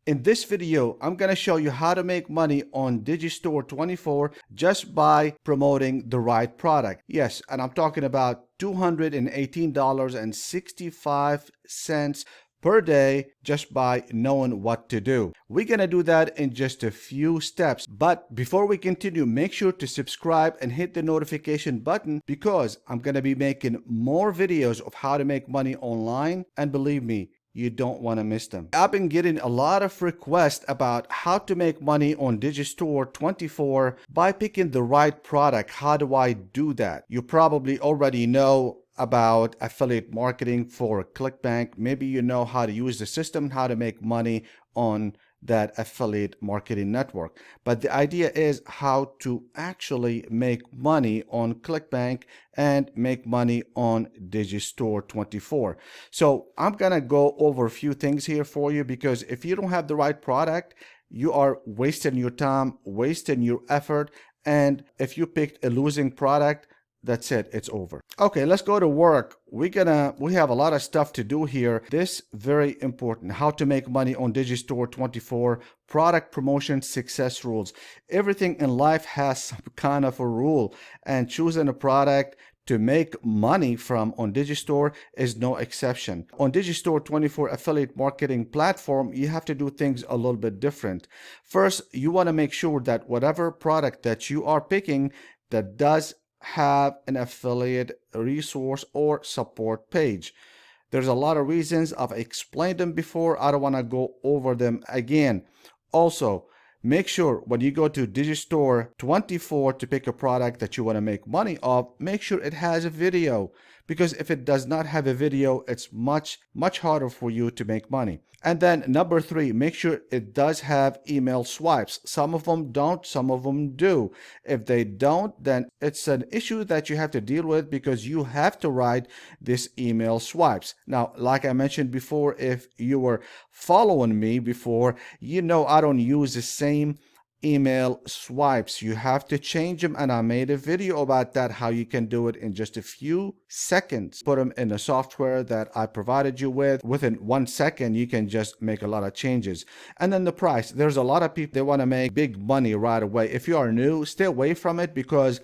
In this video, I'm going to show you how to make money on Digistore 24 just by promoting the right product. Yes, and I'm talking about $218.65 per day just by knowing what to do. We're going to do that in just a few steps. But before we continue, make sure to subscribe and hit the notification button because I'm going to be making more videos of how to make money online. And believe me, you don't want to miss them. I've been getting a lot of requests about how to make money on Digistore 24 by picking the right product. How do I do that? You probably already know about affiliate marketing for ClickBank. Maybe you know how to use the system, how to make money on that affiliate marketing network. But the idea is how to actually make money on ClickBank and make money on Digistore 24. So I'm gonna go over a few things here for you, because if you don't have the right product, you are wasting your time, wasting your effort, and if you picked a losing product, that's it, it's over. Okay, let's go to work. We have a lot of stuff to do here. This very important: how to make money on Digistore 24, product promotion success rules. Everything in life has some kind of a rule, and choosing a product to make money from on Digistore is no exception. On Digistore 24 affiliate marketing platform, you have to do things a little bit different. First, you want to make sure that whatever product that you are picking that does have an affiliate resource or support page. There's a lot of reasons. I've explained them before. I don't want to go over them again. Also, make sure when you go to Digistore 24 to pick a product that you want to make money off, make sure it has a video, because if it does not have a video, it's much harder for you to make money. And then number 3, make sure it does have email swipes. Some of them don't, some of them do. If they don't, then it's an issue that you have to deal with, because you have to write this email swipes. Now, like I mentioned before, if you were following me before, you know I don't use the same email swipes. You have to change them, and I made a video about that, how you can do it in just a few seconds. Put them in the software that I provided you with. Within 1 second, you can just make a lot of changes. And then the price. There's a lot of people, they want to make big money right away. If you are new, stay away from it, because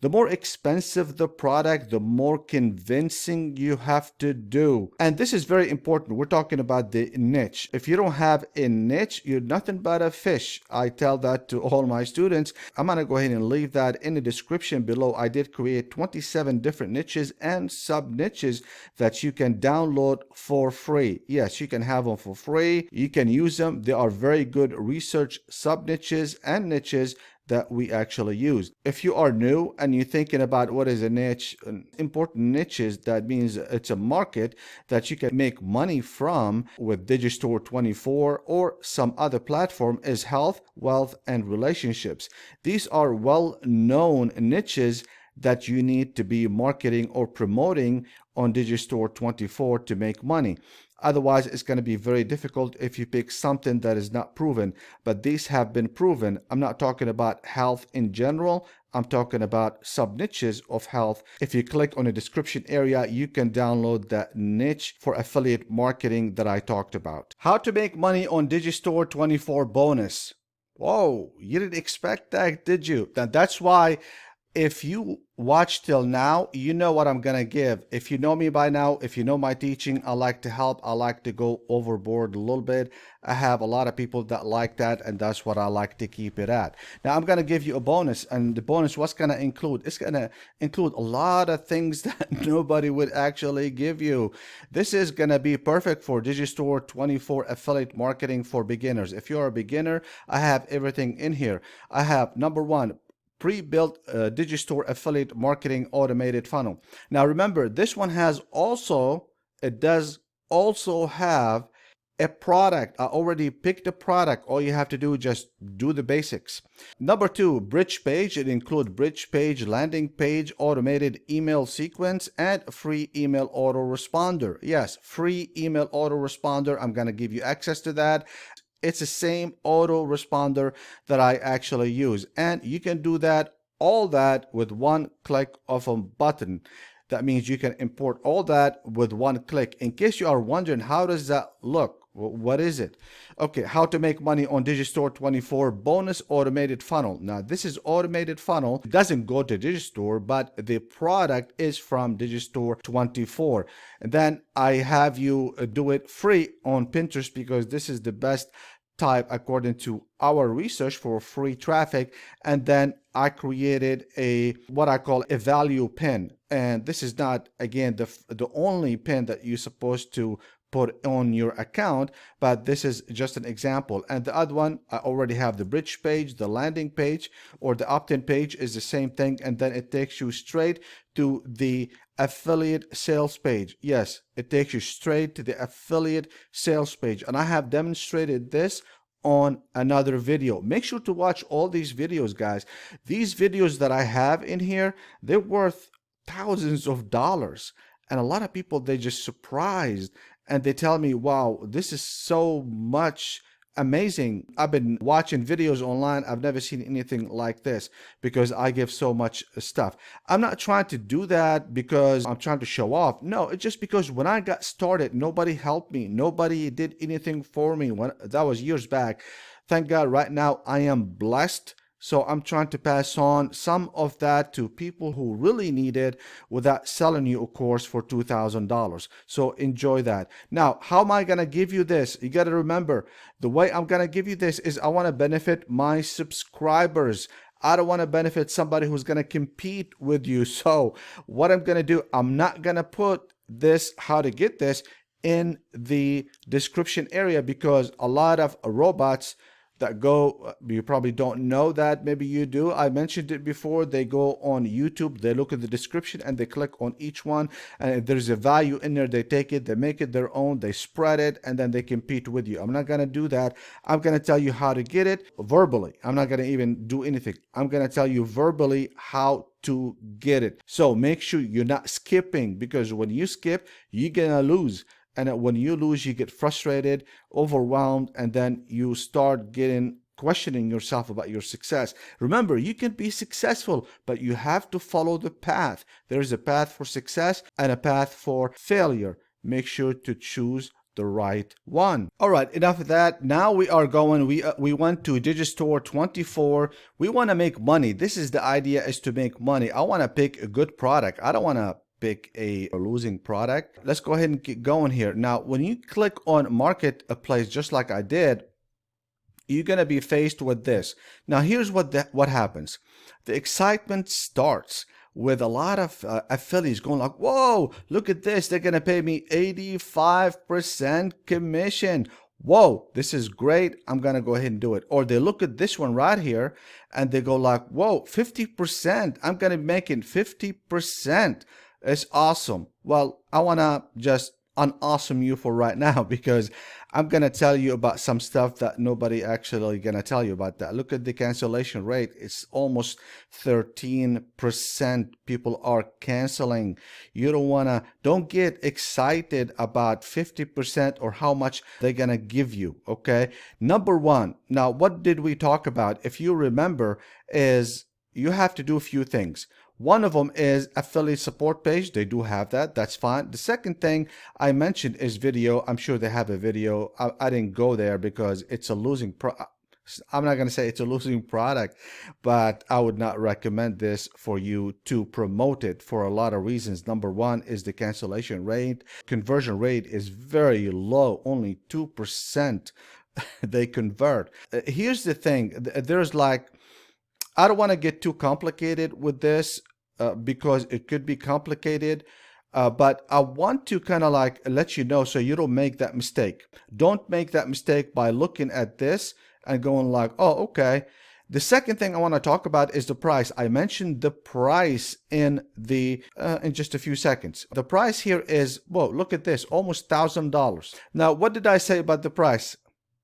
the more expensive the product, the more convincing you have to do. And this is very important. We're talking about the niche. If you don't have a niche, you're nothing but a fish. I tell that to all my students. I'm going to go ahead and leave that in the description below. I did create 27 different niches and sub niches that you can download for free. Yes, you can have them for free. You can use them. They are very good research sub niches and niches that we actually use. If you are new and you're thinking about what is a niche, important niches, that means it's a market that you can make money from with Digistore 24 or some other platform, is health, wealth, and relationships. These are well-known niches that you need to be marketing or promoting on Digistore 24 to make money. Otherwise, it's going to be very difficult if you pick something that is not proven. But these have been proven. I'm not talking about health in general. I'm talking about sub niches of health. If you click on the description area, you can download that niche for affiliate marketing that I talked about. How to make money on Digistore 24 bonus. Whoa, you didn't expect that, did you? That's why, if you watch till now, you know what I'm gonna give. If you know me by now, if you know my teaching, I like to help. I like to go overboard a little bit. I have a lot of people that like that, and that's what I like to keep it at. Now I'm gonna give you a bonus, and the bonus, what's gonna include? It's gonna include a lot of things that nobody would actually give you. This is gonna be perfect for Digistore 24 affiliate marketing for beginners. If you're a beginner, I have everything in here. I have, number 1, pre-built Digistore affiliate marketing automated funnel. Now remember, this one has also, it does also have a product. I already picked a product. All you have to do is just do the basics. Number 2, bridge page. It includes bridge page, landing page, automated email sequence, and free email autoresponder. Yes, free email autoresponder. I'm going to give you access to that. It's the same autoresponder that I actually use, and you can do that, all that, with one click of a button. That means you can import all that with one click. In case you are wondering how does that look, What is it? Okay, how to make money on Digistore 24 bonus automated funnel. Now, this is automated funnel. It doesn't go to Digistore, but the product is from Digistore 24. And then I have you do it free on Pinterest because this is the best type according to our research for free traffic. And then I created a what I call a value pin, and this is not, again, the only pin that you're supposed to put on your account, but this is just an example. And the other one, I already have the bridge page, the landing page, or the opt-in page is the same thing, and then it takes you straight to the affiliate sales page. Yes, it takes you straight to the affiliate sales page, and I have demonstrated this on another video. Make sure to watch all these videos, guys. These videos that I have in here, they're worth thousands of dollars, and a lot of people, they just surprised and they tell me, wow, this is so much amazing. I've been watching videos online. I've never seen anything like this because I give so much stuff. I'm not trying to do that because I'm trying to show off. No, it's just because when I got started, nobody helped me. Nobody did anything for me. That was years back. Thank God right now I am blessed. So I'm trying to pass on some of that to people who really need it without selling you a course for $2,000. So enjoy that. Now, how am I going to give you this? You got to remember, the way I'm going to give you this is I want to benefit my subscribers. I don't want to benefit somebody who's going to compete with you. So what I'm going to do, I'm not going to put this, how to get this, in the description area because a lot of robots that go, you probably don't know that, maybe you do. I mentioned it before. They go on YouTube, they look at the description and they click on each one, and if there's a value in there, they take it, they make it their own, they spread it, and then they compete with you. I'm not going to do that. I'm going to tell you how to get it verbally. I'm not going to even do anything. I'm going to tell you verbally how to get it. So make sure you're not skipping, because when you skip, you're going to lose. And when you lose, you get frustrated, overwhelmed, and then you start questioning yourself about your success. Remember, you can be successful, but you have to follow the path. There is a path for success and a path for failure. Make sure to choose the right one. All right, enough of that. Now we are going, we went to Digistore 24. We want to make money. This is the idea, is to make money. I want to pick a good product. I don't want to pick a losing product. Let's go ahead and get going here. Now, when you click on Marketplace, just like I did, you're going to be faced with this. Now, here's what happens. The excitement starts with a lot of affiliates going like, whoa, look at this. They're going to pay me 85% commission. Whoa, this is great. I'm going to go ahead and do it. Or they look at this one right here and they go like, whoa, 50%. I'm going to be making 50%. It's awesome. Well, I want to just unawesome you for right now because I'm going to tell you about some stuff that nobody actually going to tell you about that. Look at the cancellation rate. It's almost 13% people are canceling. You don't get excited about 50% or how much they're going to give you. Okay. Number one. Now, what did we talk about? If you remember, is you have to do a few things. One of them is affiliate support page. They do have that. That's fine. The second thing I mentioned is video. I'm sure they have a video. I didn't go there because it's a losing I'm not going to say it's a losing product, but I would not recommend this for you to promote it for a lot of reasons. Number one is the cancellation rate. Conversion rate is very low. Only 2% they convert. Here's the thing. There's like, I don't want to get too complicated with this because it could be complicated, but I want to kind of like let you know so you don't make that mistake. Don't make that mistake by looking at this and going like, oh, okay. The second thing I want to talk about is the price. I mentioned the price in just a few seconds. The price here is, whoa, look at this, almost $1,000. Now, what did I say about the price?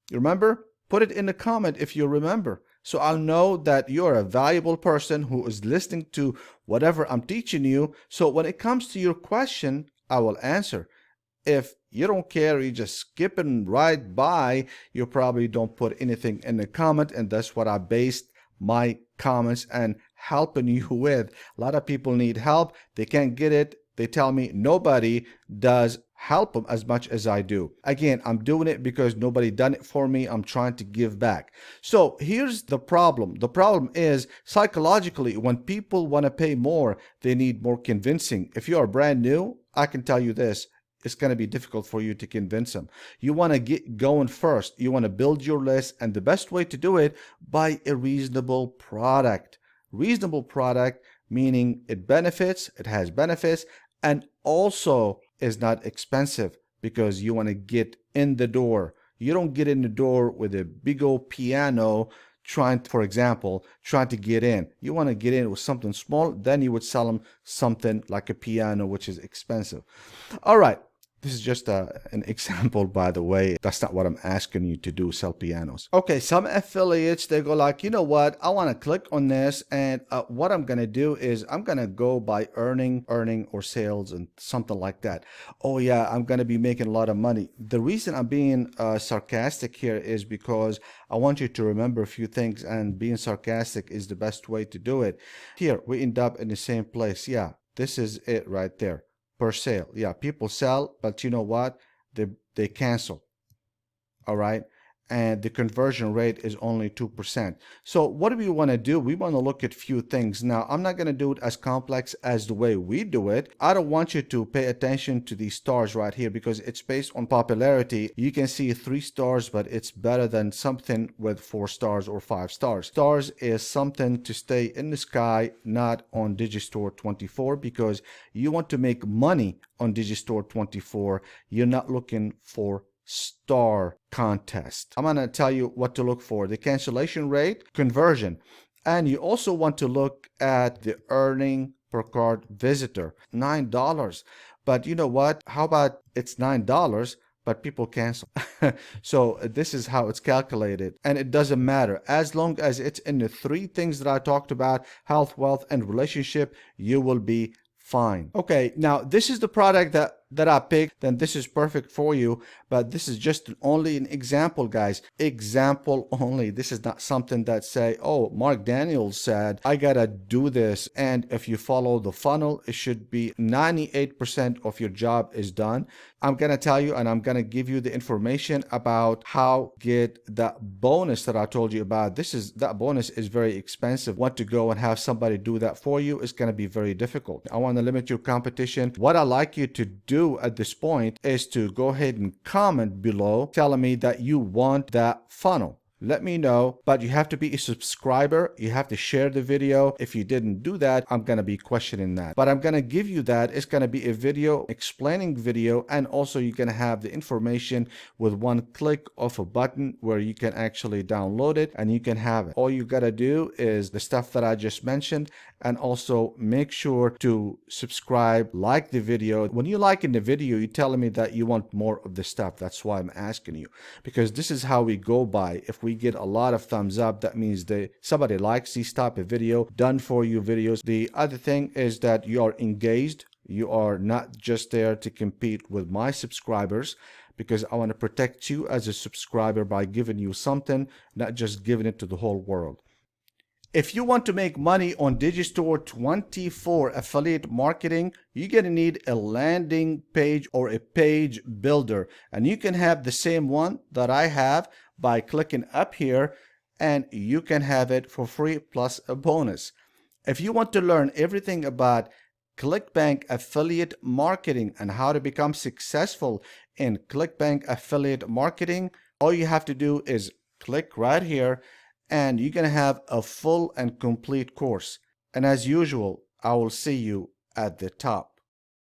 You remember? Put it in the comment if you remember. So I'll know that you're a valuable person who is listening to whatever I'm teaching you. So when it comes to your question, I will answer. If you don't care, you just skipping right by, you probably don't put anything in the comment. And that's what I based my comments and helping you with. A lot of people need help. They can't get it. They tell me nobody does help them as much as I do. Again, I'm doing it because nobody done it for me. I'm trying to give back. So here's the problem. The problem is psychologically, when people want to pay more, they need more convincing. If you are brand new, I can tell you this, it's going to be difficult for you to convince them. You want to get going first. You want to build your list, and the best way to do it, buy a reasonable product. Reasonable product meaning it has benefits, and also is not expensive, because you want to get in the door. You don't get in the door with a big old piano for example, trying to get in. You want to get in with something small, then you would sell them something like a piano, which is expensive. All right. This is just an example, by the way. That's not what I'm asking you to do, sell pianos. Okay, some affiliates, they go like, you know what? I want to click on this, and what I'm going to do is I'm going to go by earning or sales and something like that. Oh yeah, I'm going to be making a lot of money. The reason I'm being sarcastic here is because I want you to remember a few things, and being sarcastic is the best way to do it. Here, we end up in the same place. Yeah, this is it right there. Per sale. Yeah, people sell, but you know what? They cancel. All right. And the conversion rate is only 2%. So what do we want to do? We want to look at few things. Now, I'm not going to do it as complex as the way we do it. I don't want you to pay attention to these stars right here, because it's based on popularity. You can see 3 stars, but it's better than something with 4 stars or 5 stars. Stars is something to stay in the sky, not on Digistore 24, because you want to make money on Digistore 24. You're not looking for star contest. I'm going to tell you what to look for: the cancellation rate, conversion, and you also want to look at the earning per card visitor. $9. But you know what? How about it's $9, but people cancel? So this is how it's calculated, and it doesn't matter. As long as it's in the 3 things that I talked about, health, wealth, and relationship, you will be fine. Okay, now this is the product that I picked, then this is perfect for you, but this is just only an example, guys. Example only. This is not something that say, oh, Mark Daniels said I gotta do this, and if you follow the funnel, it should be 98% of your job is done. I'm gonna tell you, and I'm gonna give you the information about how get that bonus that I told you about. That bonus is very expensive. Want to go and have somebody do that for you is gonna be very difficult. I want to limit your competition. What I like you to do at this point is to go ahead and comment below telling me that you want that funnel. Let me know, but you have to be a subscriber. You have to share the video. If you didn't do that, I'm going to be questioning that. But I'm going to give you that. It's going to be a video, explaining video, and also you're going to have the information with one click of a button where you can actually download it and you can have it. All you got to do is the stuff that I just mentioned, and also make sure to subscribe, like the video. When you like in the video, you're telling me that you want more of the stuff. That's why I'm asking you, because this is how we go by. If we get a lot of thumbs up, that means somebody likes these type of video, done for you videos. The other thing is that you are engaged. You are not just there to compete with my subscribers, because I want to protect you as a subscriber by giving you something, not just giving it to the whole world. If you want to make money on Digistore 24 affiliate marketing, you're going to need a landing page or a page builder. And you can have the same one that I have by clicking up here, and you can have it for free plus a bonus. If you want to learn everything about ClickBank affiliate marketing and how to become successful in ClickBank affiliate marketing, all you have to do is click right here, and you're going to have a full and complete course. And as usual, I will see you at the top.